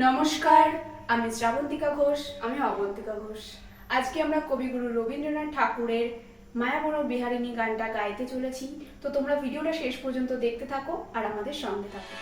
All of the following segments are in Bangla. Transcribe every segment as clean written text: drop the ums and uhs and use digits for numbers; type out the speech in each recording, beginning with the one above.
নমস্কার, আমি শ্রাবন্তিকা ঘোষ। আমি অবন্তিকা ঘোষ। আজকে আমরা কবিগুরু রবীন্দ্রনাথ ঠাকুরের মায়াবন বিহারিণী গানটা গাইতে চলেছি। তো তোমরা ভিডিওটা শেষ পর্যন্ত দেখতে থাকো আর আমাদের সঙ্গে থাকো।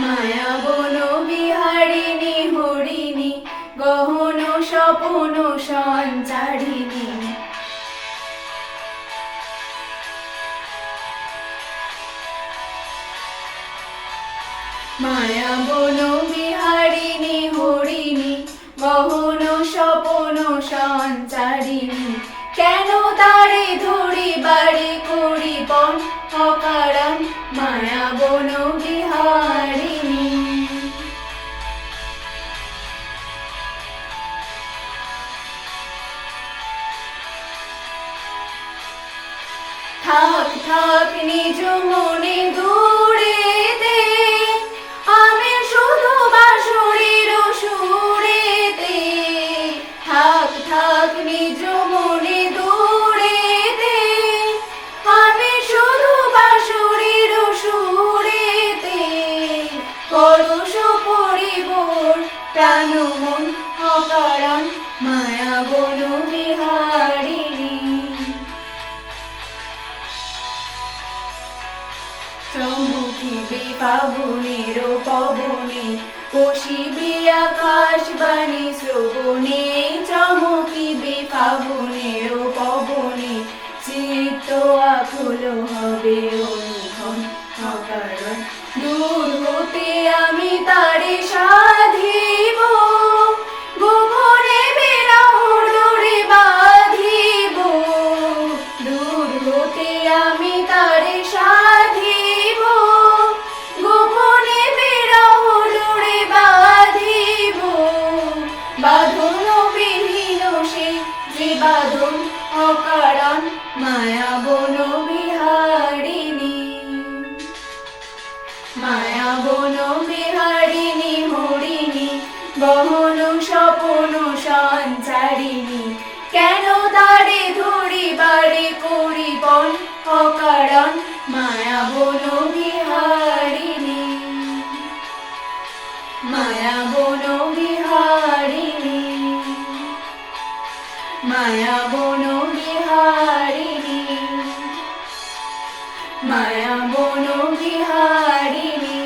মায়াবন বিহারিণী হরিণী গহন স্বপন সঞ্চারিণী, মায়াবন বিহারিণী হরিণী গহন স্বপন সঞ্চারিণী, কেন তারে ধরি বাড়ি করি পণ অকারণ মায়াবন বিহারিণী। থাক থাক নিজ মনে দূরেতে, আমি শুধু বাঁশুরির সুরেতে। থাক থাক নিজ মনে দূরেতে, আমি শুধু বাঁশুরির সুরেতে। পরশ পরিবর প্রাণ মন অকারণ মায়াবন বিহারিণী। চমকিবে ফাগুনের পবনে, কষিবে আকাশ বাণী শ্রবণে। চমকিবে ফাগুনের পবনে, চিত্ত আকুল হবে অনুক্ষণ অকারণ। দূর হতে আমি তারে সাধিব, গোপনে বিরহ ডোরে বাঁধিব। দূর হতে আমি তারে সাধিব, গোপনে বিরহ ডোরে বাঁধিব। বাঁধন বিহীন সে যে বাঁধন অকারণ মায়াবন বিহারিণী। মায়াবন বিহারিণী হরিণী গহন স্বপন সঞ্চারিণী, কেন তারে ধরি বাড়ি করি পণ অকারণ মায়াবন বিহারিণী। মায়াবন বিহারিণী, মায়াবন বিহারিণী, মায়াবন বিহারিণী,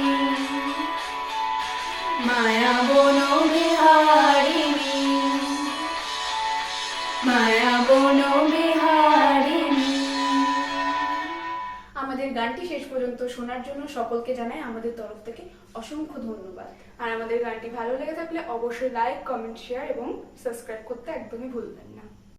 মায়াবন বিহারিণী, মায়াবন বিহারিণী। আমাদের গানটি শেষ পর্যন্ত শোনার জন্য সকলকে জানাই আমাদের তরফ থেকে অসংখ্য ধন্যবাদ। আর আমাদের গানটি ভালো লেগে থাকলে অবশ্যই লাইক, কমেন্ট, শেয়ার এবং সাবস্ক্রাইব করতে একদমই ভুলবেন না।